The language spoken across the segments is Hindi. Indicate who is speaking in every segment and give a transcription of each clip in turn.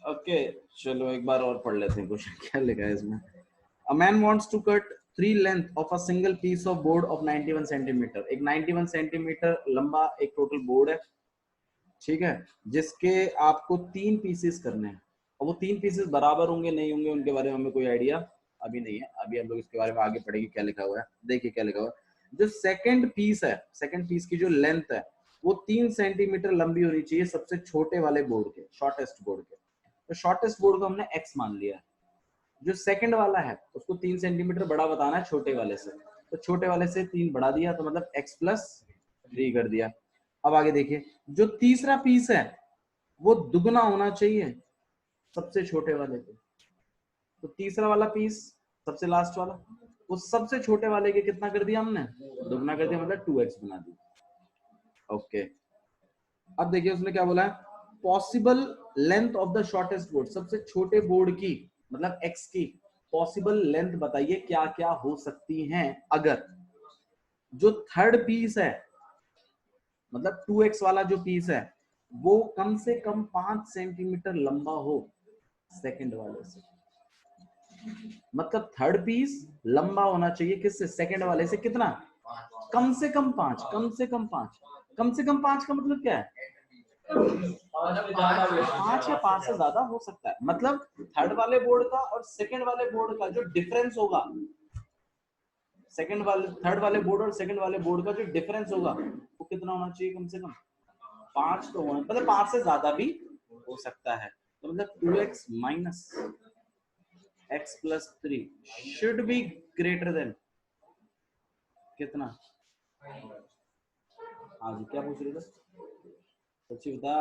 Speaker 1: ओके चलो एक बार और पढ़ लेते हैं क्वेश्चन क्या लिखा है इसमें। A man wants to cut three length of a single piece of board of 91 centimetre. एक 91 सेंटीमीटर लंबा एक टोटल बोर्ड है, ठीक है, जिसके आपको 3 पीसेस करने हैं। और वो 3 पीसेस बराबर होंगे नहीं होंगे उनके बारे में हमें कोई आइडिया अभी नहीं है। अभी हम लोग इसके बारे में आगे पढ़ेंगे क्या लिखा हुआ है। देखिए क्या लिखा हुआ है। जो सेकंड पीस है, सेकंड पीस की जो लेंथ है वो 3 सेंटीमीटर लंबी होनी चाहिए सबसे छोटे वाले बोर्ड के, शॉर्टेस्ट बोर्ड के। तो शॉर्टेस्ट बोर्ड को हमने x मान लिया है। जो सेकंड वाला है उसको 3 सेंटीमीटर बड़ा बताना है छोटे वाले से, तो छोटे वाले से 3 बढ़ा दिया तो मतलब x प्लस 3 कर दिया। अब आगे देखिए, जो तीसरा पीस है वो दुगना होना चाहिए सबसे छोटे वाले के। तो तीसरा वाला पीस सबसे लास्ट वाला, वो सबसे छोटे वाले के कितना कर दिया हमने, दुगना कर दिया, मतलब 2x बना दिया। ओके अब देखिए उसने क्या बोला है, possible length of the shortest board, सबसे छोटे बोर्ड की मतलब x की पॉसिबल लेंथ बताइए क्या क्या हो सकती हैं अगर जो थर्ड पीस है मतलब 2x वाला जो पीस है वो कम से कम 5 सेंटीमीटर लंबा हो सेकंड वाले से। मतलब थर्ड पीस लंबा होना चाहिए किससे, सेकंड वाले से कितना, कम से कम 5, कम से कम 5। कम से कम 5 का मतलब क्या है, 5 या 5 से ज्यादा हो सकता है। मतलब थर्ड वाले बोर्ड का और सेकंड वाले बोर्ड का जो डिफरेंस होगा, सेकंड वाले थर्ड वाले बोर्ड और सेकंड वाले बोर्ड का जो डिफरेंस होगा वो कितना होना चाहिए, कम से कम 5 तो होना, मतलब 5 से ज्यादा भी हो सकता है। तो मतलब 2x minus x plus 3 should be greater than कितना। हाँ जी क्या पूछ रहे थे, सच्ची बता।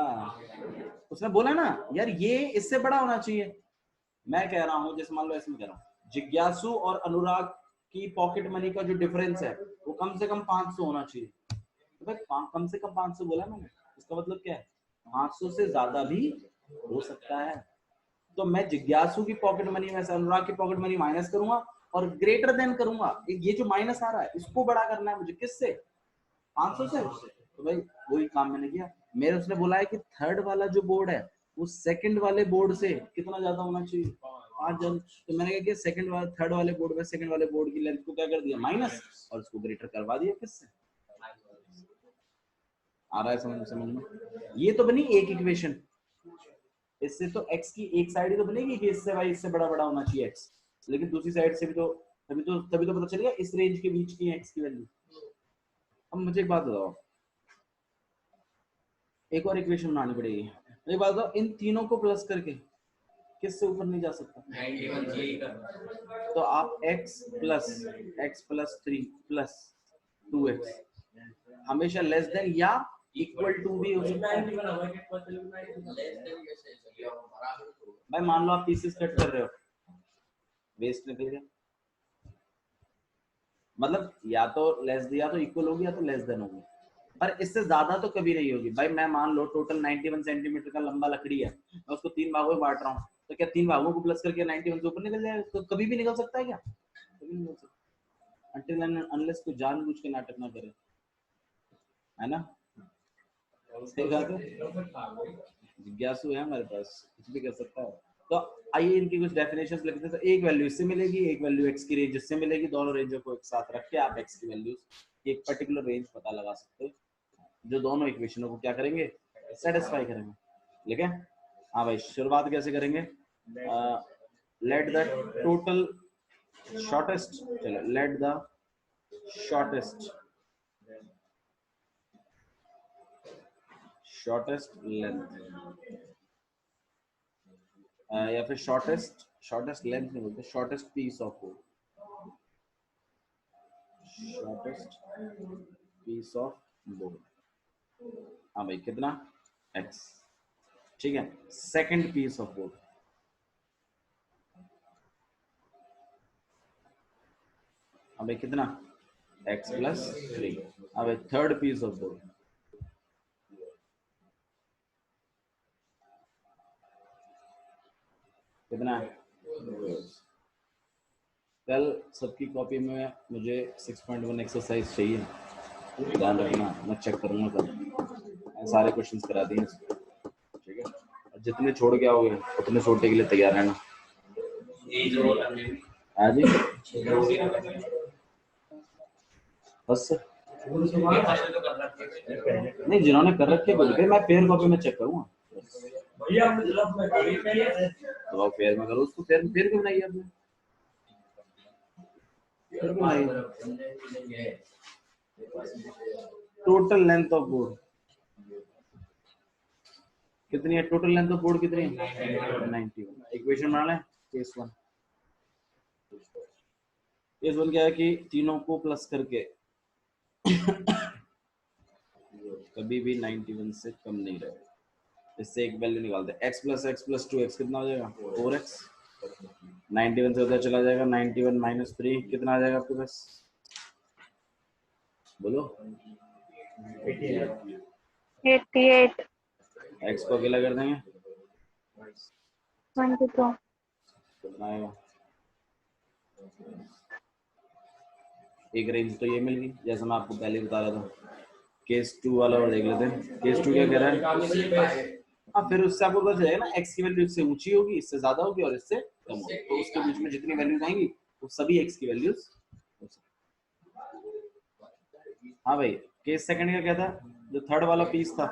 Speaker 1: उसने बोला ना यार ये इससे बड़ा होना चाहिए। मैं कह रहा हूँ जैसे मान लो ऐसे में कह रहा हूँ, जिज्ञासु और अनुराग की पॉकेट मनी का जो डिफरेंस है वो कम से कम 500 होना चाहिए। तो भाई कम से कम 500 बोला मैंने, इसका मतलब क्या है 500 से ज्यादा भी हो सकता है। तो मैं जिज्ञासु की पॉकेट मनी में से अनुराग की पॉकेट मनी माइनस करूंगा और ग्रेटर देन करूंगा। ये जो माइनस आ रहा है इसको बड़ा करना है मुझे, किससे, 500 से। तो भाई वही काम मैंने किया। मेरे उसने बोला है कि थर्ड वाला जो बोर्ड है वो सेकंड वाले बोर्ड से कितना ज्यादा होना चाहिए, 5 जन। तो मैंने क्या किया, सेकंड वाले थर्ड वाले बोर्ड में सेकंड वाले बोर्ड की लेंथ को क्या कर दिया माइनस और उसको ग्रेटर करवा दिया किससे। आ रहा है समझ में। ये तो बनी एक इक्वेशन। इससे तो x की एक साइड ही तो बनेगी कि इससे भाई इससे बड़ा बड़ा होना चाहिए x, लेकिन दूसरी साइड से भी तो तभी तो पता चलेगा इस रेंज के बीच की x की वैल्यू। अब मुझे एक बात बताओ, एक और इक्वेशन बनानी पड़ेगी। एक बात बताओ, इन तीनों को प्लस करके किससे ऊपर नहीं जा सकता, 91 तो आप x प्लस 3 प्लस 2x हमेशा लेस देन या इक्वल टू भी हो सकता है। भाई मान लो आप पीसेस कट कर रहे हो, वेस्ट निकल गया, मतलब या तो लेस दिया तो इक्वल होगी या तो लेस देन होगी, पर इससे ज्यादा तो कभी नहीं होगी। भाई मैं मान लो टोटल 91 सेंटीमीटर का लंबा लकड़ी है, मैं उसको 3 भागों में बांट रहा हूँ, तो क्या 3 भागों को प्लस करके 91 से ऊपर निकल जाएगा, तो कभी भी निकल सकता है क्या, कभी नहीं निकल सकता अनटिल एंड अनलेस कोई जानबूझ के नाटक ना करे, है ना। सही बात है, जिज्ञासु है हमारे पास, कुछ भी कर सकता है। तो आइए इनकी कुछ डेफिनेशंस लिखते हैं। तो एक वैल्यू इससे मिलेगी, एक वैल्यू एक्स की रेंज इससे मिलेगी, दोनों रेंजों को एक साथ रख के आप एक्स की वैल्यूज की एक पर्टिकुलर रेंज पता लगा सकते हो, जो दोनों इक्वेशनों को क्या करेंगे, सेटिस्फाई करेंगे। ठीक है, हाँ भाई शुरुआत कैसे करेंगे, लेट द टोटल शॉर्टेस्ट, चलो लेट द शॉर्टेस्ट लेंथ या फिर शॉर्टेस्ट लेंथ नहीं बोलते, shortest piece of board, shortest piece of board. हाँ भाई कितना, x, ठीक है। सेकंड पीस ऑफ बोर्ड, हाँ भाई कितना, x प्लस 3। हाँ भाई थर्ड पीस ऑफ बोर्ड, कितना है। कल सबकी कॉपी में मुझे 6.1 एक्सरसाइज चाहिए, ध्यान रखना, मैं चेक करूंगा कल, सारे क्वेश्चंस करा दिए, ठीक है। जितने छोड़ के आओगे उतने छोड़ने के लिए तैयार रहना। हाँ जी बस नहीं, जिन्होंने कर रखे बोलते मैं पेयर कॉपी में चेक करूंगा तो आप पेयर में करो उसको, पेयर क्यों बनाइए आपने, पेयर क्यों बनाइए। टोटल लेंथ ऑफ बोर्ड कितनी है, टोटल लेंथ ऑफ बोर्ड कितनी है 91। इक्वेशन बनाना है केस 1। केस 1 क्या है कि तीनों को प्लस करके कभी भी 91 से कम नहीं रहेगा। इससे एक वैल्यू निकालते हैं, x plus x plus 2x कितना हो जाएगा 4x। 91 से उधर चला जाएगा 91 माइनस 3 कितना आ जाएगा आपके पास, बोलो
Speaker 2: 88
Speaker 1: x को अकेला कर देंगे
Speaker 2: 22
Speaker 1: कितना आएगा। एक रेंज तो ये मिल गई जैसा मैं आपको पहले बता रहा था। केस 2 वाला और देख लेते हैं, केस 2 क्या कह रहा है। हाँ फिर उससे आपको पता चलेगा ना, x की वैल्यू इससे ऊंची होगी, इससे ज्यादा होगी और इससे कम होगी, तो उसके बीच में जितनी वैल्यूज आएंगी वो सभी x की वैल्यूज। हाँ भाई केस सेकंड का क्या था, जो थर्ड वाला पीस था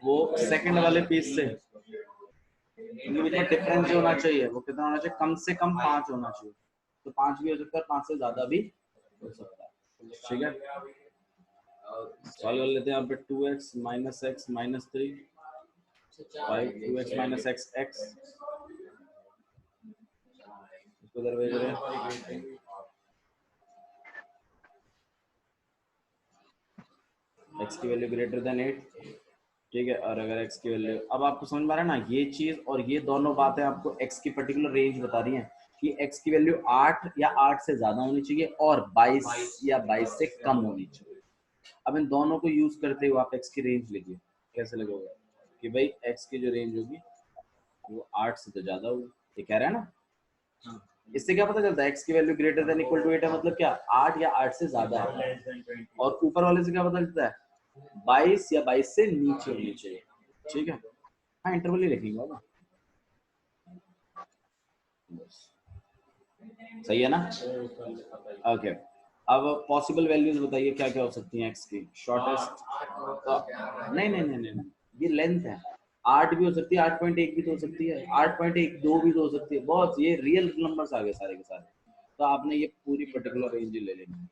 Speaker 1: वो सेकंड वाले पीस से इनके बीच में डिफरेंस जो होना चाहिए वो कितना होना चाहिए, कम से कम 5 होना चाहिए। तो 5 भी हो सकता है, 5 से ज्यादा भी हो सकता है। ठीक है सॉल्व कर लेते हैं यहाँ पे 2x minus x minus 3 5 2x minus x x इसको इधर भेज रहे हैं। x की वैल्यू ग्रेटर देन 8 ठीक है, और अगर x की वैल्यू, अब आपको समझ में आ रहा है ना, ये चीज और ये दोनों बातें आपको x की पर्टिकुलर रेंज बता रही हैं कि x की वैल्यू 8 या 8 से ज्यादा होनी चाहिए और 22 या 22 से कम होनी चाहिए। अब इन दोनों को यूज करते हुए आप x की रेंज लिखिए, कैसे लगेगा कि भाई x की जो रेंज होगी वो 8 से तो ज्यादा होगी, ये कह रहा है ना। इससे क्या पता चलता है x की value greater than equal to 8 है, मतलब क्या 8 या 8 से ज्यादा है। और ऊपर वाले से क्या पता चलता है 22 या 22 से नीचे होनी चाहिए। ठीक है हाँ इंटरवल ही लिखेंगे बाबा, सही है ना। ओके अब पॉसिबल वैल्यूज बताइए क्या क्या हो सकती हैं x की। शॉर्टेस्ट नहीं नहीं नहीं नहीं ये लेंथ है, 8 भी हो सकती है, 8.1 भी तो हो सकती है, 8.12 भी तो हो सकती है, बहुत ये रियल नंबर्स आ गए सारे के सारे। तो आपने ये पूरी पर्टिकुलर रेंज ही ले लेनी है,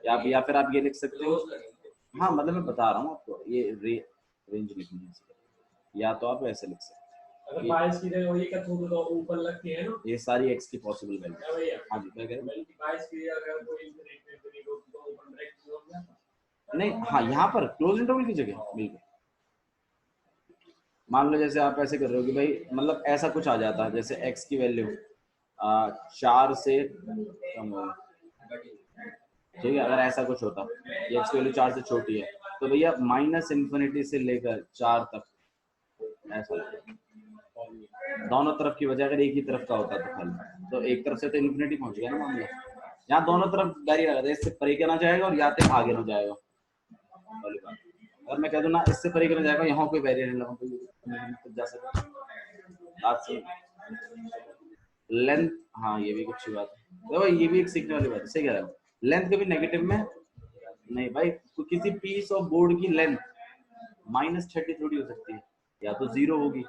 Speaker 1: या फिर आप ये लिख सकते हो। हाँ मतलब मैं बता रहा हूँ आपको ये रेंज लिखनी है, या तो आप ऐसे लिख सकते हैं अगर 22 की जगह ये क्या थोड़ा ऊपर लगती है ना, ये सारी x की पॉसिबल वैल्यू। हां जी क्या कह रहे हैं 22 की अगर कोई ओपन ब्रैकेट नहीं, हाँ यहाँ पर क्लोज इंटरवल की जगह बिल्कुल। मान लो जैसे आप ऐसे कर रहे हो कि भाई मतलब ऐसा कुछ आ जाता है जैसे x की वैल्यू 4 से कम हो, ठीक है अगर ऐसा कुछ होता ये x की वैल्यू 4 से छोटी है तो भैया माइनस इन्फिनिटी से लेकर 4 तक ऐसा दोनों तरफ की वजह, अगर एक ही तरफ का होता तो खाली तो एक तरफ से तो इन्फिनिटी पहुंच गया ना मामला। यहाँ दोनों तरफ बैरियर लगा था, इससे परे के ना जाएगा और या तो आगे ना जाएगा वाली बात। अगर मैं कह दूं ना इससे परे के ना जाएगा, यहाँ कोई बैरियर नहीं लगा तो जा सकता बात सही। लेंथ हाँ ये भी अच्छी बात है, देखो ये भी एक सीखने वाली बात है, सही कह रहा हूँ। लेंथ कभी नेगेटिव में नहीं भाई, तो किसी पीस ऑफ बोर्ड की लेंथ -30 थोड़ी हो सकती है, या तो 0 होगी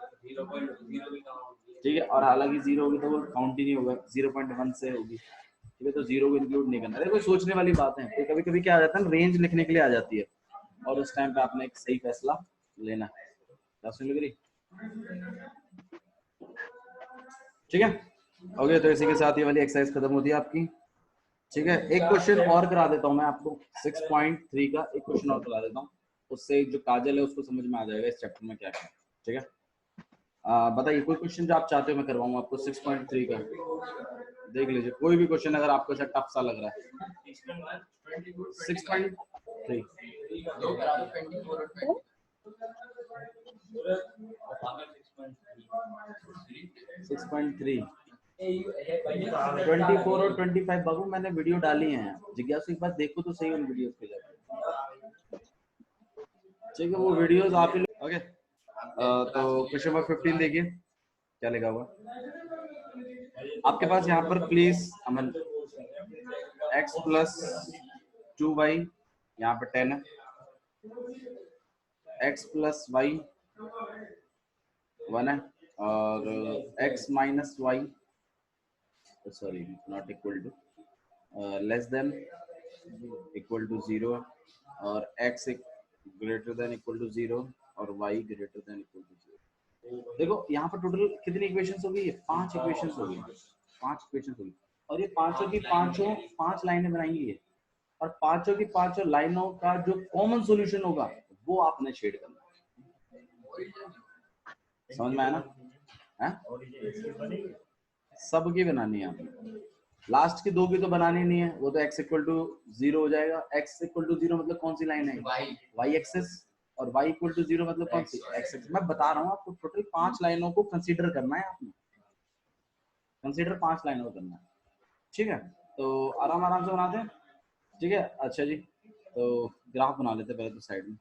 Speaker 1: ठीक है, और हालांकि 0 होगी तो वो काउंट ही नहीं होगा, 0.1 से होगी ठीक है, तो 0 को इंक्लूड नहीं करना। कोई सोचने वाली बात है, तो कभी कभी क्या आ जाता है रेंज लिखने के लिए आ जाती है और उस टाइम पे आपने एक सही फैसला लेना है। ठीक है ओके, तो इसी के साथ ये वाली एक्सरसाइज खत्म होती है आपकी। ठीक है एक क्वेश्चन और करा देता हूँ मैं आपको 6.3 का एक क्वेश्चन और करा देता हूँ, उससे जो काजल है उसको समझ में आ जाएगा इस चैप्टर में क्या क्या। ठीक है बताइए कोई क्वेश्चन जो आप चाहते हो मैं करवाऊँ आपको 6.3 का, देख लीजिए कोई भी क्वेश्चन अगर आपको ऐसा टफ सा लग रहा है। 6.3 6.3 24 और 25 बाबू मैंने वीडियो डाली हैं, जिज्ञासु एक बार देखो तो सही उन वीडियोस पे जाकर। ठीक है वो वीडियोस आप ओके तो क्वेश्चन नंबर 15 देखिए क्या लिखा हुआ आपके पास यहाँ पर please Aman x plus 2y यहाँ पर 10 है x प्लस वाई 1 है और x minus Y sorry not equal to less than equal to 0 और x greater than equal to 0 और y greater than equal to 0। देखो यहाँ पर टोटल कितनी इक्वेशंस होगी? 5 इक्वेशंस होगी, 5 इक्वेशंस होगी और ये पांचों की पांचों 5 लाइनें बनाएंगी ये और पांचों की पांचों लाइनों का जो कॉमन सॉल्यूशन होगा वो आपने शेड करना है। समझ में आया ना? सबकी बनानी है आपने, लास्ट की दो की तो बनानी नहीं है, वो तो x इक्वल टू 0 हो जाएगा। x इक्वल टू 0 मतलब कौन सी लाइन है? y एक्सिस और y इक्वल टू 0 मतलब कौन सी? x axis. मैं बता रहा हूँ आपको टोटल 5 लाइनों को कंसीडर करना है आपने, कंसीडर 5 लाइनों को करना है, ठीक है? तो आराम आराम से बनाते हैं, ठीक है? अच्छा जी, तो ग्राफ बना लेते पहले तो साइड में।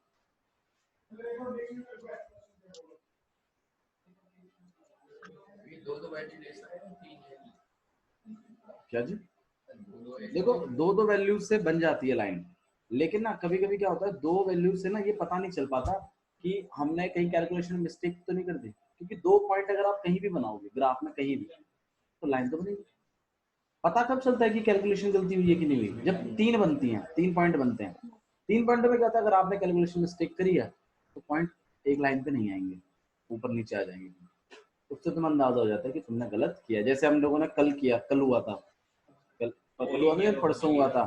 Speaker 1: क्या जी? देखो दो वैल्यूज से बन जाती है लाइन, लेकिन ना कभी कभी क्या होता है दो वैल्यूज से ना ये पता नहीं चल पाता कि हमने कहीं कैलकुलेशन मिस्टेक तो नहीं कर दी, क्योंकि 2 पॉइंट अगर आप कहीं भी बनाओगे ग्राफ में कहीं भी तो लाइन तो बनेगी। पता कब चलता है कि कैलकुलेशन गलती हुई है कि नहीं हुई? जब 3 बनती हैं, 3 पॉइंट बनते हैं। 3 पॉइंट में क्या होता है, अगर आपने कैलकुलेशन मिस्टेक करी है तो पॉइंट एक लाइन पे नहीं आएंगे, ऊपर नीचे आ जाएंगे। उससे तुम्हें अंदाजा हो जाता है कि तुमने गलत किया। जैसे हम लोगों ने कल किया, कल हुआ था, कल हुआ नहीं, परसों हुआ था,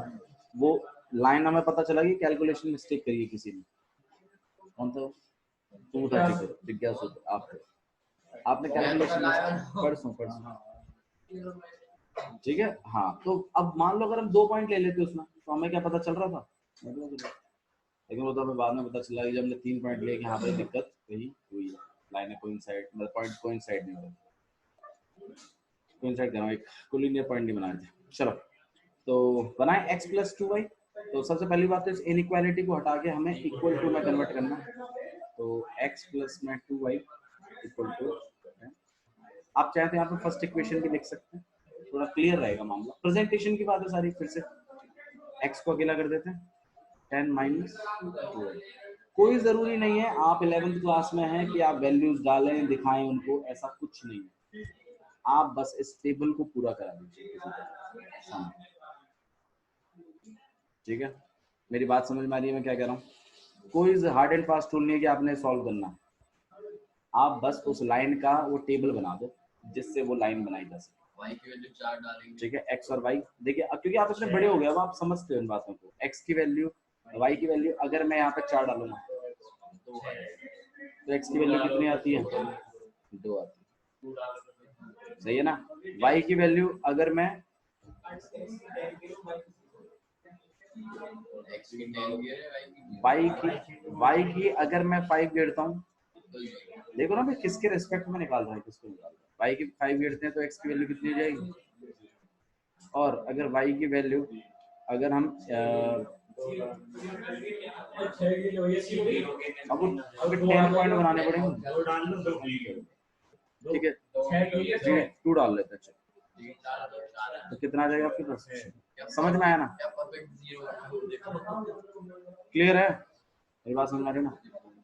Speaker 1: वो लाइन हमें पता चला कि कैलकुलेशन मिस्टेक करी है किसी ने। कौन था? तू था, जिज्ञासु आप थे, आपने कैलकुलेशन परसों ठीक है। हाँ तो अब मान लो अगर हम 2 पॉइंट ले लेते उसमें तो हमें क्या पता चल रहा था, लेकिन वो तो हमें बाद में पता चला कि जब हमने 3 पॉइंट लिए कि यहाँ पर दिक्कत कहीं हुई है, लाइनें कोइंसाइड मतलब पॉइंट कोइंसाइड नहीं हो रहे, कोइंसाइड करना, एक कोलिनियर पॉइंट नहीं बनाए थे। चलो तो बनाए x प्लस 2y। तो सबसे पहली बात तो इस इनइक्वालिटी को हटा के हमें इक्वल टू में कन्वर्ट करना है। तो x प्लस में 2y इक्वल टू, आप चाहे तो यहाँ पे फर्स्ट इक्वेशन भी लिख सकते हैं, थोड़ा क्लियर रहेगा मामला। प्रेजेंटेशन की बात है सारी, फिर से x को अकेला कर देते हैं, 10 माइनस 2y। कोई जरूरी नहीं है आप 11th क्लास में हैं कि आप वैल्यूज डालें दिखाएं उनको, ऐसा कुछ नहीं है, आप बस इस टेबल को पूरा करा दीजिए, ठीक है? मेरी बात समझ में आ रही है मैं क्या कह रहा हूँ? कोई हार्ड एंड फास्ट टूल नहीं है कि आपने सॉल्व करना, आप बस उस लाइन का वो टेबल बना दो जिससे वो लाइन बनाई जा सके। y की वैल्यू 4 डालेंगे, ठीक है? x और y देखिए, अब क्योंकि आप इतने बड़े हो गए अब आप समझते हो इन बातों को। x की वैल्यू, y की वैल्यू अगर मैं यहाँ पे 4 डालूंगा तो x की वैल्यू कितनी आती है? 2 आती है, सही है ना? y की वैल्यू अगर मैं y की अगर मैं 5 गिरता हूँ, देखो ना मैं किसके रिस्पेक्ट में निकाल रहा हूँ, किसको निकाल रहा हूँ। y की 5 गिरते हैं तो x की वैल्यू कितनी हो जाएगी? और अगर y की वैल्यू अगर हम अब 10 पॉइंट बनाने पड़ेंगे, ठीक है? 2 डाल लेते हैं, तो कितना आ जाएगा आपके पास? समझ में आया ना? क्लियर है? मेरी बात समझ में आ रही है ना?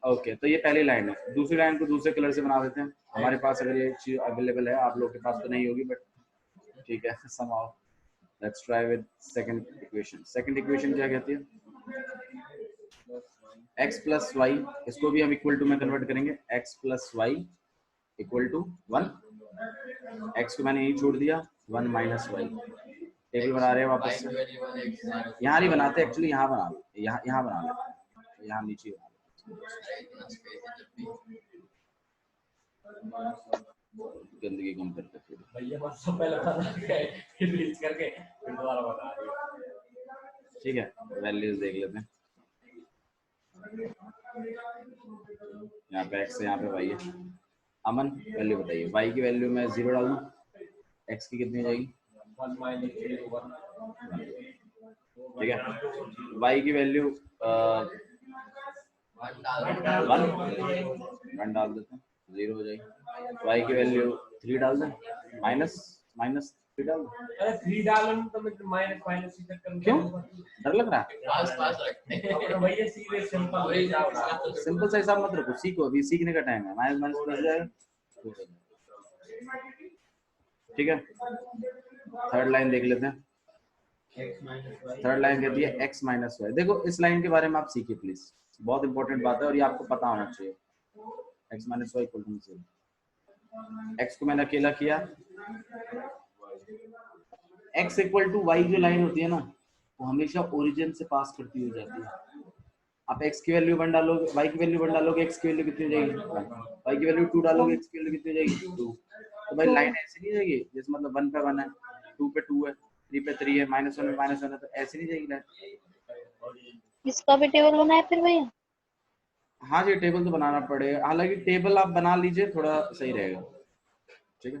Speaker 1: ओके, तो ये पहली लाइन है। दूसरी लाइन को दूसरे कलर से बना देते हैं। हमारे पास अगर ये चीज अवेलेबल है, आप लोग के पास तो नहीं होगी, बट ठीक है, somehow let's try with second equation। second equation क्या कहती है? x प्लस वाई, इसको भी हम इक्वल टू में कन्वर्ट करेंगे। x plus Y equal to 1, x को मैंने यही छोड़ दिया, 1 माइनस वाई। टेबल बना रहे हैं वापस से, यहाँ नहीं बनाते एक्चुअली, यहाँ बना लो, यहाँ बना लेते, यहाँ नीचे बना गंदगी कम करते फिर भैया पहले बता फिर रीच करके फिर दोबारा बता दिया, ठीक है? वैल्यूज देख लेते हैं, यहाँ पे x है, यहाँ पे y है। अमन वैल्यू बताइए, y की वैल्यू में 0 डाल दूं, x की कितनी हो जाएगी? 1 माइनस 1, ठीक है? y की वैल्यू वन डाल देते हैं, 0 हो जाएगी। y की वैल्यू 3 डाल दें, माइनस 3 डाल दें।
Speaker 3: अरे 3 डालो तो मैं माइनस माइनस ही चक्कर में
Speaker 1: क्यों डर लग रहा है?
Speaker 3: पास रखते हैं भैया, सीधे
Speaker 1: सिंपल सा हिसाब मत रखो, सीखो, अभी सीखने का टाइम है। माइनस माइनस प्लस जाएगा, ठीक है। थर्ड लाइन देख लेते हैं। थर्ड लाइन कहती है x माइनस वाई। देखो इस लाइन के बारे में आप सीखिए प्लीज, बहुत इंपॉर्टेंट बात है और ये आपको पता होना चाहिए। x minus Y equal to 0। x को मैंने अकेला किया, x इक्वल टू वाई जो लाइन होती है ना, वो हमेशा ओरिजिन से पास करती हुई जाती है। आप x की वैल्यू 1 डालोगे, y की वैल्यू 1 डालोगे, x की वैल्यू कितनी हो जाएगी 1, y की वैल्यू 2 डालोगे, x की वैल्यू कितनी हो जाएगी 2। तो भाई लाइन ऐसी नहीं जाएगी जैसे मतलब 1 पे 1 है, 2 पे 2 है, 3 पे 3 है, -1 में -1 है, तो ऐसी नहीं जाएगी लाइन।
Speaker 2: इसका भी टेबल बनाया फिर भैया?
Speaker 1: हाँ जी, टेबल तो बनाना पड़ेगा, हालांकि टेबल आप बना लीजिए, थोड़ा सही रहेगा, ठीक है।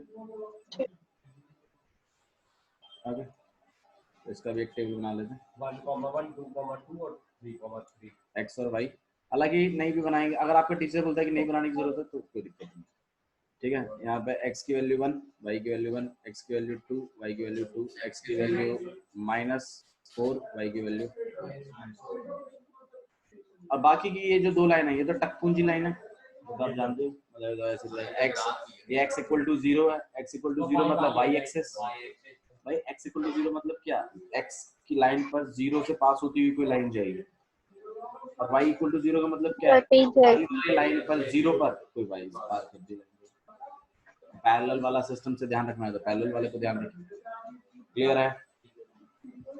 Speaker 1: ओके, तो इसका भी एक टेबल बना लेते हैं,
Speaker 3: 1,1 2,2 और 3,3
Speaker 1: x और y। हालांकि नहीं भी बनाएंगे, अगर आपका टीचर बोलता है कि नहीं बनाने की जरूरत है तो कोई दिक्कत नहीं, ठीक है। यहाँ पे x की वैल्यू 1, y की वैल्यू 1, x की वैल्यू 2, y की वैल्यू 2, x की वैल्यू -4, y की वैल्यू। अब बाकी की ये जो दो लाइन है, ये तो टकपूंजी लाइन है, तो आप जानते हो, मतलब ऐसे x, ये x इक्वल टू 0 है, x इक्वल टू 0 मतलब y एक्सेस। भाई x इक्वल टू 0 मतलब क्या, x की लाइन पर 0 से पास होती हुई कोई लाइन जाएगी, और y इक्वल टू 0 का मतलब क्या है, वाली लाइन पर 0 पर कोई y पास करती है। पैरेलल वाला सिस्टम से ध्यान रखना है, तो पैरेलल वाले को ध्यान रखिए, क्लियर है।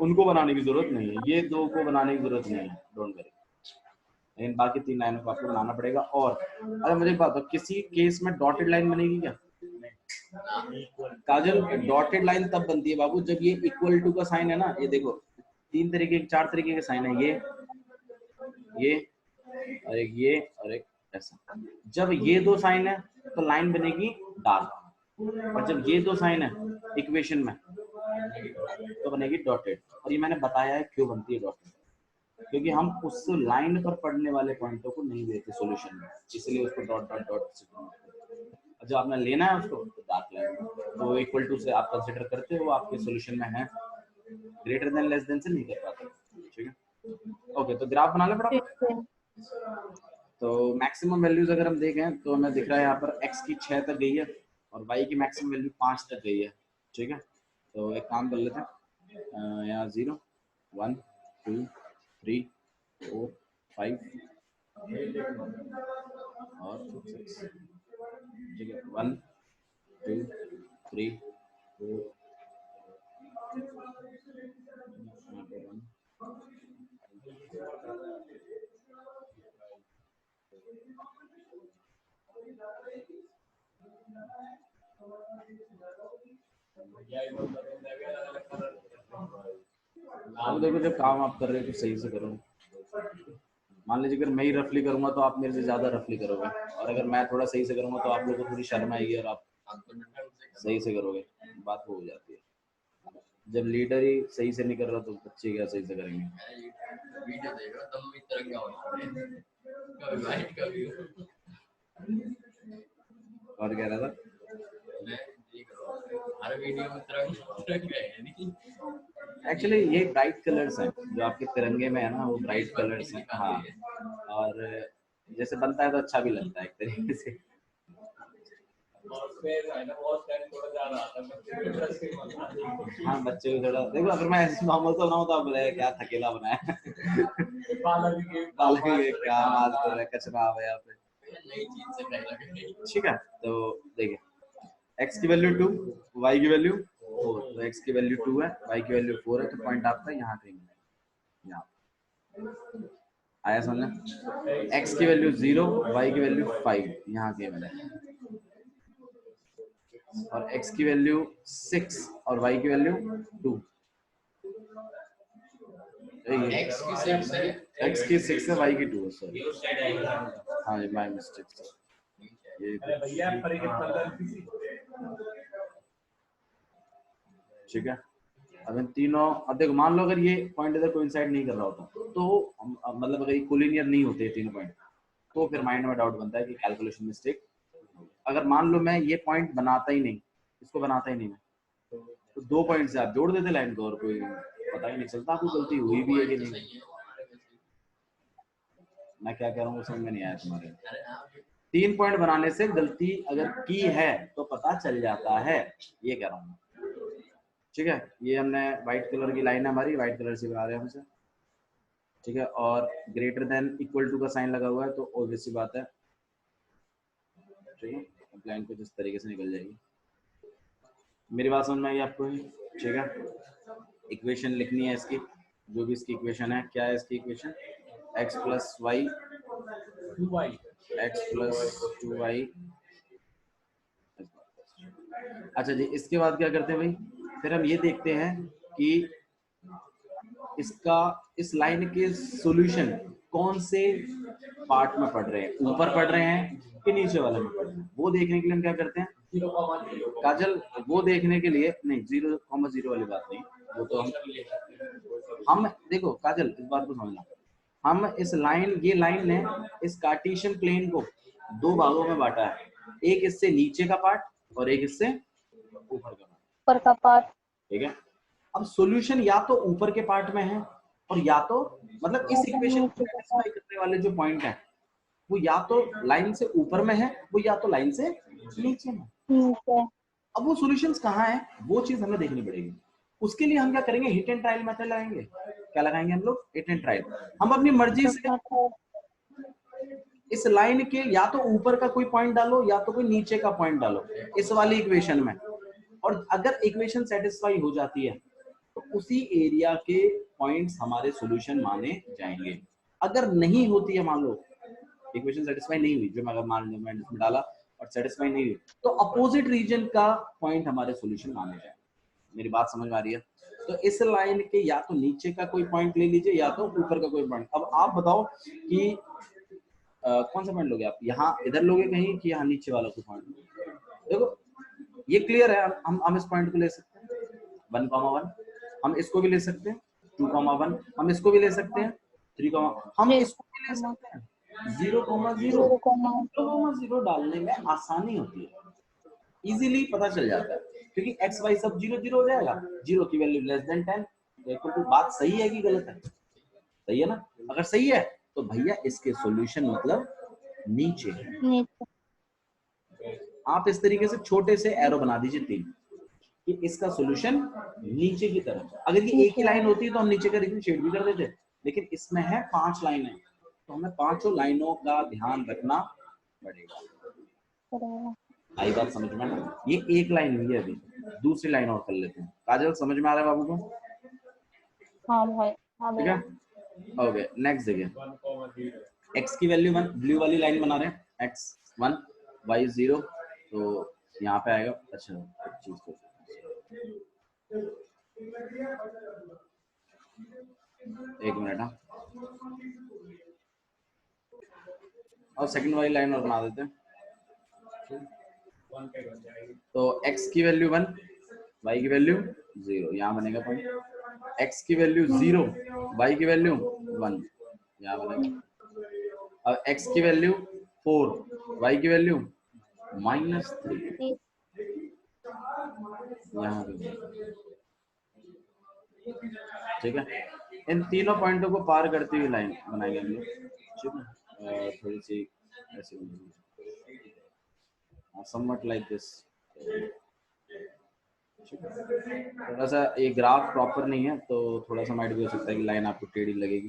Speaker 1: उनको बनाने की जरूरत नहीं है, ये दो को बनाने की जरूरत नहीं है, डोंट वरी। लेकिन बाकी 3 लाइनों को आपको बनाना पड़ेगा। और अरे मुझे एक बात बताओ, किसी केस में डॉटेड लाइन बनेगी क्या? काजल, डॉटेड लाइन तब बनती है बाबू जब ये इक्वल टू का साइन है ना, ये देखो 4 तरीके के साइन है, ये और एक ये और एक ऐसा। जब ये दो साइन है तो लाइन बनेगी डार्क, और जब ये दो साइन है इक्वेशन में तो बनेगी डॉटेड। और ये मैंने बताया है क्यों बनती है डॉटेड, क्योंकि हम उस लाइन पर पढ़ने वाले पॉइंटों को नहीं देते सॉल्यूशन में, इसलिए उसको डॉट डॉट डॉट से, जो आपने लेना है उसको डार्क लाइन, तो इक्वल टू से आप कंसीडर करते हो, आपके सॉल्यूशन में है, ग्रेटर देन लेस देन से नहीं कर पाते, ठीक है। ओके, तो ग्राफ बना ले फटाफट। तो मैक्सिमम वैल्यूज अगर हम देखें तो हमें दिख रहा है यहाँ पर x की 6 तक गई है और y की मैक्सिमम वैल्यू 5 तक गई है, ठीक है। तो एक काम कर लेते हैं, यहाँ 0 1 2 3 4 5 और 6, ठीक है। 1 2 3 4 अब देखो, जब काम आप कर रहे हो तो सही से करो। मान लीजिए अगर मैं ही रफली करूंगा तो आप मेरे से ज्यादा रफली करोगे, और अगर मैं थोड़ा सही से करूंगा तो आप लोगों को थोड़ी शर्म आएगी और आप सही से करोगे, बात वो हो जाती है। जब लीडर ही सही से नहीं कर रहा तो बच्चे क्या सही से करेंगे। और कह रहा था एक्चुअली ये ब्राइट कलर्स हैं जो आपके तिरंगे में है ना, वो ब्राइट कलर्स हैं। हाँ, और जैसे बनता है तो अच्छा भी लगता है एक तरीके से। हाँ, बच्चे को थोड़ा देखो, अगर मैं ऐसे नॉर्मल तो बनाऊँ तो आप बोले क्या थकेला बनाया क्या माल कर रहा है, कचरा आ गया यहाँ पे, ठीक है। तो देखिए x की वैल्यू 2, y की वैल्यू 4, तो x की वैल्यू 2 है, y की वैल्यू 4 है, तो पॉइंट आपका यहाँ कहीं है, यहाँ आया समझ। x की वैल्यू 0, y की वैल्यू 5, यहाँ कहीं मिला, और x की वैल्यू 6 और y की वैल्यू 2। x की 6 है, y की 2 है, सॉरी, हाँ जी, माय मिस्टेक। ठीक है। अब इन तीनों, अब देखो मान लो अगर ये पॉइंट इधर कोइंसाइड नहीं कर रहा होता तो मतलब अगर ये कोलिनियर नहीं होते तीनों पॉइंट तो फिर माइंड में डाउट बनता है कि कैलकुलेशन मिस्टेक। अगर मान लो मैं ये पॉइंट बनाता ही नहीं, इसको बनाता ही नहीं मैं, तो 2 पॉइंट से आप जोड़ देते लाइन को और कोई पता ही नहीं चलता आपको गलती हुई भी है कि नहीं। मैं क्या कह रहा हूँ समझ में नहीं आया तुम्हारे। 3 पॉइंट बनाने से गलती अगर की है तो पता चल जाता है, ये कह रहा हूँ। ठीक है, ये हमने व्हाइट कलर की लाइन है हमारी, व्हाइट कलर से बना रहे हैं हम इसे। ठीक है, और ग्रेटर देन इक्वल टू का साइन लगा हुआ है तो ऑब्वियस सी बात है। ठीक है, लाइन कुछ इस तरीके से निकल जाएगी। मेरी बात समझ में आई आपको? ठीक है, इक्वेशन लिखनी है इसकी, जो भी इसकी इक्वेशन है। क्या है इसकी equation? x plus Y
Speaker 3: 2y
Speaker 1: x plus 2y। अच्छा जी, इसके बाद क्या करते हैं भाई? फिर हम ये देखते हैं कि इसका इस लाइन के सॉल्यूशन कौन से पार्ट में पढ़ रहे हैं, ऊपर पढ़ रहे हैं कि नीचे वाले में पढ़ रहे हैं। वो देखने के लिए हम क्या करते हैं
Speaker 3: 0,0
Speaker 1: काजल, वो देखने के लिए नहीं 0,0 वाली बात नहीं, वो तो हम देखो काजल, इस बात को समझना। हम इस लाइन, ये लाइन ने इस कार्टेशियन प्लेन को 2 भागों में बांटा है, एक इससे नीचे का पार्ट और एक इससे ऊपर का पार्ट।
Speaker 2: ऊपर का पार्ट।
Speaker 1: ठीक है, अब सॉल्यूशन या तो ऊपर के पार्ट में है और या तो मतलब इस इक्वेशन को सेटिस्फाई करने वाले जो पॉइंट है वो या तो लाइन से ऊपर में है, वो या तो लाइन से नीचे में। अब वो सॉल्यूशंस कहाँ है वो चीज हमें देखनी पड़ेगी। उसके लिए हम क्या करेंगे, हिट एंड ट्रायल मेथड लगाएंगे। क्या लगाएंगे हम लोग? Hit and trial. हम अपनी मर्जी से इस लाइन के या तो ऊपर का कोई पॉइंट डालो या तो कोई नीचे का पॉइंट डालो इस वाली इक्वेशन में, और अगर इक्वेशन सेटिस्फाई हो जाती है तो उसी एरिया के पॉइंट्स हमारे सॉल्यूशन माने जाएंगे। अगर नहीं होती है, मान लो इक्वेशन सेटिस्फाई नहीं हुई, जो मैं अगर मान लो मैंने इसमें डाला और सेटिस्फाई नहीं हुई, तो अपोजिट रीजन का पॉइंट हमारे सॉल्यूशन माने जाए। मेरी बात समझ में आ रही है? तो इस लाइन के या तो नीचे का कोई पॉइंट ले लीजिए या तो ऊपर का कोई पॉइंट। अब आप बताओ कि कौन सा पॉइंट लोगे आप? यहाँ इधर लोगे कहीं कि यहाँ नीचे वाला कोई पॉइंट? देखो ये क्लियर है, हम इस पॉइंट को ले सकते हैं 1,1, हम इसको भी ले सकते हैं 2,1, हम इसको भी ले सकते हैं 3, हम इसको भी ले सकते हैं 0,0 डालने में आसानी होती है, इजीली पता चल जाता है क्योंकि x y सब 0 0 हो जाएगा, 0 की वैल्यू लेस देन 10। देखो तो बात सही है कि गलत है? सही है ना? अगर सही है तो भैया इसके सॉल्यूशन मतलब नीचे है। आप इस तरीके से छोटे से एरो बना दीजिए 3 कि इसका सॉल्यूशन नीचे की तरफ। अगर ये एक ही लाइन होती तो हम नीचे का शेड भी कर देते, लेकिन इसमें है 5 लाइनें तो हमें 5 लाइनों का ध्यान रखना पड़ेगा। आई बात समझ में ना? ये एक लाइन हुई है, अभी दूसरी लाइन और कर लेते हैं। काजल समझ में आ रहा है बाबू को?
Speaker 2: हाँ भाई, हाँ
Speaker 1: ठीक है, ओके नेक्स्ट देखिए। x की वैल्यू 1, ब्लू वाली लाइन बना रहे हैं, x 1 y 0, तो यहाँ पे आएगा। अच्छा एक चीज को एक मिनट, हाँ, और सेकंड वाली लाइन और बना देते हैं। तो x की वैल्यू 1, y की वैल्यू 0, यहाँ बनेगा पॉइंट। x की वैल्यू 0, y की वैल्यू 1, यहाँ बनेगा। अब x की वैल्यू 4, y की वैल्यू -3, यहाँ पे। ठीक है, इन तीनों पॉइंटों को पार करती हुई लाइन बनाएंगे हम लोग। ठीक है, थोड़ी सी ऐसे समवट लाइक दिस। थोड़ा सा ये ग्राफ प्रॉपर नहीं है तो थोड़ा सा माइट भी हो सकता है कि लाइन आपको टेढ़ी लगेगी।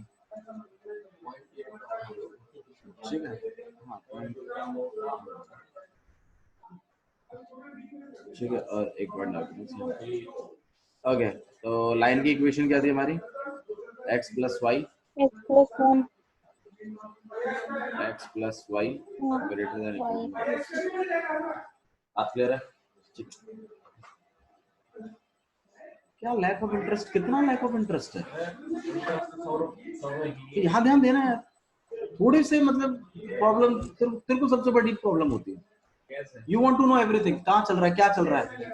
Speaker 1: ठीक है, हाँ ठीक है, और एक पॉइंट। ओके, तो लाइन की इक्वेशन क्या थी हमारी? x plus y x plus y greater than बात क्लियर है? क्या लैक ऑफ इंटरेस्ट, कितना लैक ऑफ इंटरेस्ट है यहाँ ध्यान देना यार। थोड़े से मतलब प्रॉब्लम तेरे को सबसे बड़ी प्रॉब्लम होती है, you want to know everything, कहाँ चल रहा है क्या चल रहा है,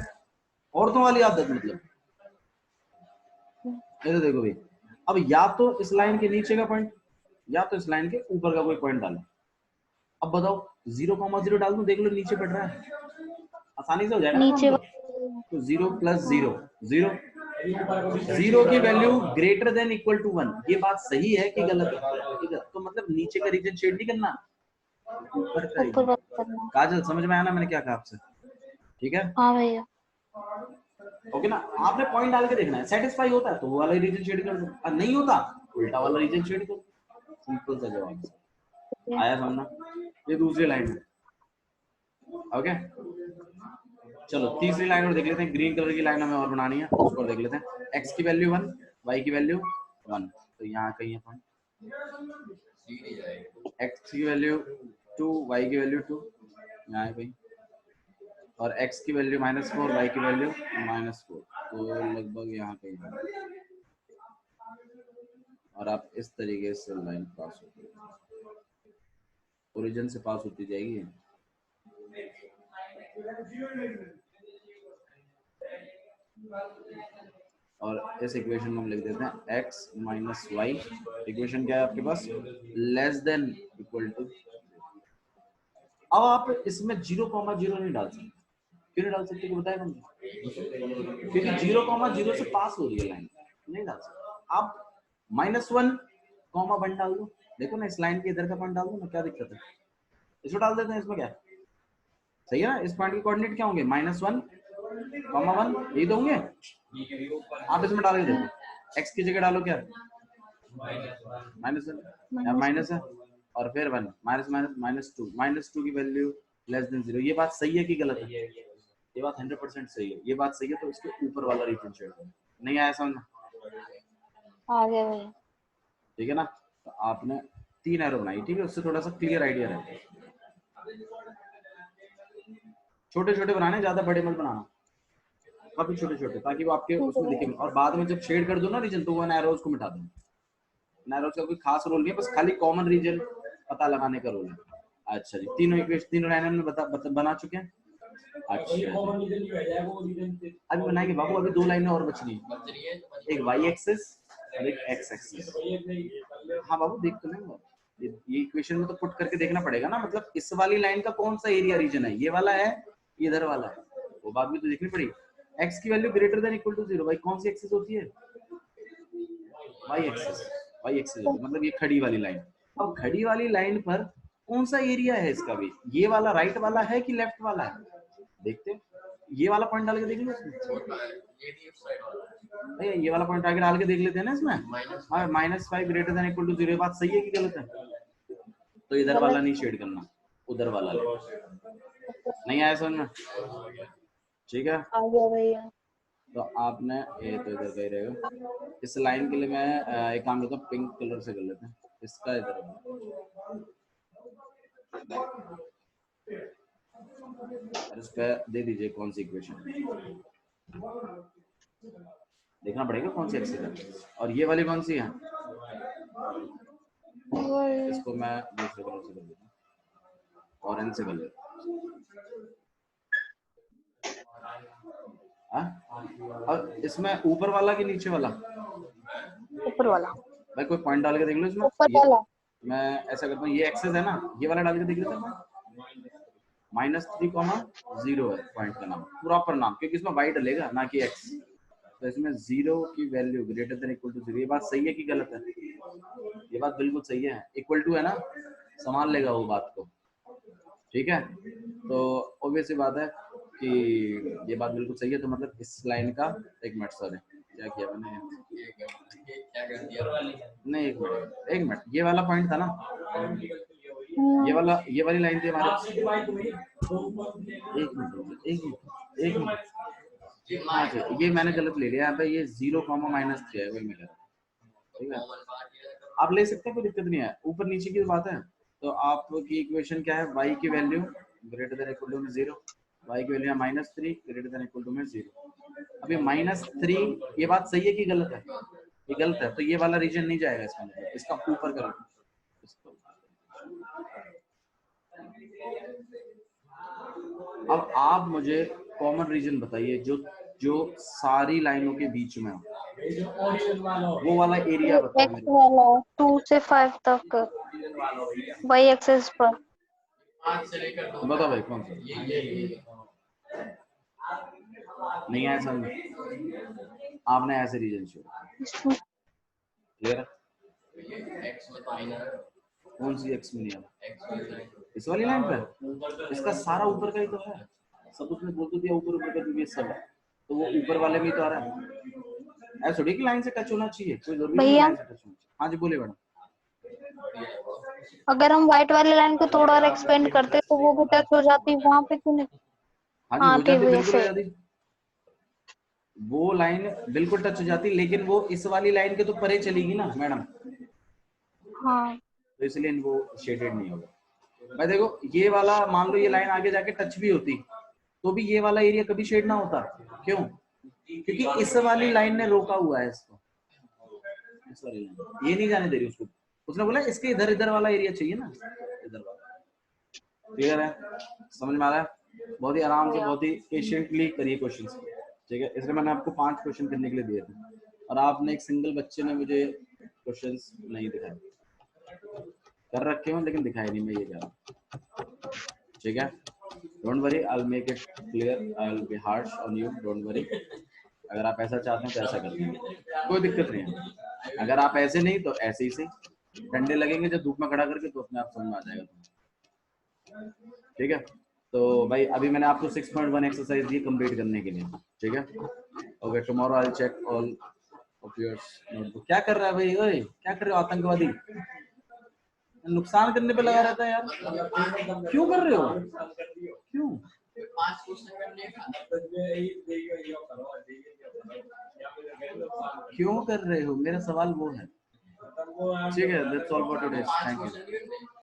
Speaker 1: औरतों वाली आदत। मतलब ये तो देखो भाई, अब या तो इस लाइन के नीचे का पॉइंट या तो इस लाइन के ऊपर का कोई पॉइंट डालो। अब बताओ 0,0 डाल दूं, देख लो नीचे पड़ रहा है, आसानी से हो जाएगा ना
Speaker 2: नीचे
Speaker 1: काम तो 0 + 0 0 0 की value greater than equal to 1, ये बात सही है कि गलत है? ठीक है, तो मतलब नीचे का रीजन शेड नहीं करना, ऊपर का
Speaker 2: ऊपर
Speaker 1: रीजन।
Speaker 2: बात करना।
Speaker 1: काजल समझ में आया ना मैंने क्या कहा आपसे? ठीक है,
Speaker 2: हाँ भैया।
Speaker 1: ओके ना, आपने पॉइंट डाल के देखना है, सेटिस्फाई होता है तो वो वाला रीजन शेड कर दो, और नहीं होता उल्टा वाला रीजन शेड करो, सिंपल सा जवाब। आया समझना? ये दूसरी लाइन है, ओके। चलो तीसरी लाइन और देख लेते हैं, ग्रीन कलर की लाइन हमें और बनानी है, उसको देख लेते हैं। x की वैल्यू 1, y की वैल्यू 1, तो यहाँ कहीं है पॉइंट, x की वैल्यू 2, y की वैल्यू 2, यहाँ है कहीं, और x की वैल्यू -4, y की वैल्यू -4, तो लगभग यहाँ कहीं है। और आप इस तरीके से लाइन पास होती है, ओरिजिन से पास होती जाएगी। और इस इक्वेशन को हम लिख देते हैं x - y, इक्वेशन क्या है आपके पास, लेस देन इक्वल टू। अब आप इसमें 0,0 नहीं डाल सकते, क्यों नहीं डाल सकते कि बताएगा मुझे, क्योंकि 0,0 से पास हो रही है लाइन, नहीं डाल सकते। आप -1,1 डाल दो, देखो ना इस लाइन के इधर का पॉइंट डाल दो ना, क्या दिक्कत है, इसको डाल देते हैं, इसमें क्या सही है ना, इस पॉइंट के कोऑर्डिनेट क्या होंगे, -1,1, यही तो होंगे। आप इसमें डाल के देखो, x की जगह डालो क्या, -1, या माइनस है, और फिर 1, -2 की वैल्यू लेस देन 0, ये बात सही है कि गलत है? ये बात 100% सही है, ये बात सही है, तो इसके ऊपर वाला रीजन शेड नहीं आया समझ में?
Speaker 2: आ गया भैया।
Speaker 1: ठीक है ना, तो आपने 3 एरो बनाई, ठीक है, उससे थोड़ा सा क्लियर आइडिया रहे, छोटे छोटे बनाने, ज्यादा बड़े मत बनाना, काफी छोटे छोटे, ताकि वो आपके उसमें दिखे, और बाद में जब शेड कर दो ना रीजन, तो वो एरोज को मिटा दो। एरोज का कोई खास रोल नहीं है, बस खाली कॉमन रीजन पता लगाने का रोल है। अच्छा जी, तीनों लाइन में बना चुके हैं। अच्छा अभी बनाएंगे बाबू, अभी 2 लाइनें और बच रही है, एक y एक्सिस और एक x एक्सिस। हाँ बाबू देख तो लेंगे, ये इक्वेशन में तो पुट करके देखना पड़ेगा ना, मतलब इस वाली लाइन का कौन सा एरिया रीजन है, ये वाला है, इधर वाला है, वो बात भी तो देखनी पड़ेगी। x की value greater than equal to 0, भाई कौन सी एक्सिस होती है, y एक्सिस, y एक्सिस होती है, मतलब ये खड़ी वाली लाइन। अब खड़ी वाली लाइन पर कौन सा एरिया है इसका भी, ये वाला राइट वाला है कि लेफ्ट वाला है, देखते हैं, ये वाला पॉइंट डाल के देख लो भैया, ये वाला पॉइंट आगे डाल के देख लेते हैं ना इसमें, हाँ -5 ग्रेटर देन इक्वल टू 0, बात सही है कि गलत है? तो इधर वाला नहीं शेड करना, उधर वाला ले, नहीं आया समझ में? ठीक है,
Speaker 2: आ गया भैया।
Speaker 1: तो आपने ये तो इधर का ही रहेगा, इस लाइन के लिए मैं एक काम करता हूँ, पिंक कलर से कर लेते हैं इसका, इधर और इस पे दे दीजिए कौन सी इक्वेशन, देखना पड़ेगा कौन सी एक्सिस है, और ये वाली कौन सी है, इसको मैं दूसरे कलर से कर देता हूँ, ऑरेंज से कर लेता हूँ। और इसमें ऊपर वाला कि नीचे वाला,
Speaker 2: ऊपर वाला,
Speaker 1: भाई कोई पॉइंट डाल के देख लो इसमें,
Speaker 2: ऊपर वाला।
Speaker 1: मैं ऐसा करता हूँ, ये एक्सेस है ना, ये वाला डाल के देख लेता हूँ, -3,0 है पॉइंट का नाम, प्रॉपर नाम, क्योंकि इसमें y डलेगा ना कि x, तो इसमें 0 की value greater than equal to 0, ये बात सही है कि गलत है? ये बात बिल्कुल सही है, इक्वल टू है ना, संभाल लेगा वो बात को, ठीक है, तो ऑब्वियस सी बात है कि ये बात बिल्कुल सही है, तो मतलब इस लाइन का, एक मिनट सॉरी क्या किया मैंने, नहीं एक मिनट, ये वाला पॉइंट था ना, ये वाली लाइन थी हमारे, एक मिनट, हाँ ये मैंने गलत ले लिया यहाँ पे, ये 0,-3 है, वही मिला, ठीक है, आप ले सकते हैं, कोई दिक्कत नहीं है, ऊपर नीचे की बात है। तो आपकी इक्वेशन क्या है, y की value greater than equal to 0, y की value -3 greater than equal to 0। अभी -3, ये बात सही है कि गलत है? ये गलत है, तो ये वाला रीजन नहीं जाएगा इसमें, इसका ऊपर करो, अब आप मुझे कॉमन रीजन बताइए जो सारी लाइनों के बीच में हो, वो वाला एरिया बताओ
Speaker 2: x
Speaker 1: मेरे,
Speaker 2: वाला 2 से 5 तक y एक्सिस पर,
Speaker 3: 5 से लेकर 2
Speaker 1: बताओ भाई कौन सा
Speaker 3: ये
Speaker 1: नहीं आया समझ आपने ऐसे रीजन शो क्लियर है
Speaker 3: एक्स में तो आई ना
Speaker 1: कौन सी एक्स में नहीं आया
Speaker 3: एक्स में
Speaker 1: इस वाली लाइन पे इसका सारा ऊपर का ही तो है सब उसने बोल तो दिया ऊपर ऊपर का भी सब है तो वो ऊपर वाले में ही तो आ रहा है ऐसा थोड़ी कि लाइन से टच होना चाहिए कोई जरूरी नहीं
Speaker 2: भैया
Speaker 1: लाइन से टच होना चाहिए हाँ जी बोलिए मैडम
Speaker 2: अगर हम व्हाइट वाली लाइन को थोड़ा और एक्सपेंड करते तो वो भी टच हो जाती, वहां पे क्यों नहीं?
Speaker 1: हाँ जी
Speaker 2: हाँ
Speaker 1: हो
Speaker 2: ठीक
Speaker 1: जाती
Speaker 2: है
Speaker 1: बिल्कुल हो
Speaker 2: सही।
Speaker 1: जाती वो लाइन बिल्कुल टच हो जाती लेकिन वो इस वाली लाइन के तो परे चलेगी ना मैडम
Speaker 2: हाँ
Speaker 1: तो इसलिए वो शेडेड नहीं होगा भाई देखो ये वाला मान लो ये लाइन आगे जाके टच भी होती तो भी ये वाला एरिया कभी शेड ना होता क्यों क्योंकि इस वाली लाइन ने रोका हुआ है इसको इस वाली लाइन ये नहीं जाने दे रही उसको उसने बोला इसके इधर इधर वाला एरिया चाहिए ना इधर वाला क्लियर है समझ में आ रहा है बहुत ही आराम से बहुत ही पेशेंटली करिए क्वेश्चंस ठीक है इसलिए मैंने आपको 5 क्वेश्चन करने के लिए दिए थे और आपने एक सिंगल बच्चे ने मुझे क्वेश्चंस नहीं दिखाए कर रखे हो लेकिन दिखाए नहीं मैं ये कह रहा हूँ ठीक है don't worry I will make it clear I will be harsh on you don't worry अगर आप ऐसा चाहते हैं तो ऐसा कर देंगे कोई दिक्कत नहीं है अगर आप ऐसे नहीं तो ऐसे ही से डंडे लगेंगे जब धूप में खड़ा करके तो अपने आप समझ में आ जाएगा तुम्हें ठीक है तो भाई अभी मैंने आपको 6.1 एक्सरसाइज दी कंप्लीट करने के लिए ठीक है okay tomorrow I will check all of yours notebook क्या कर रहा है भाई ओए क्या कर रहे हो आतंकवादी नुकसान करने पे लगा रहता है यार क्यों कर रहे हो क्यों
Speaker 3: 5 क्वेश्चन करने
Speaker 1: क्यों कर रहे हो मेरा सवाल वो है ठीक है that's all for today thank you
Speaker 3: का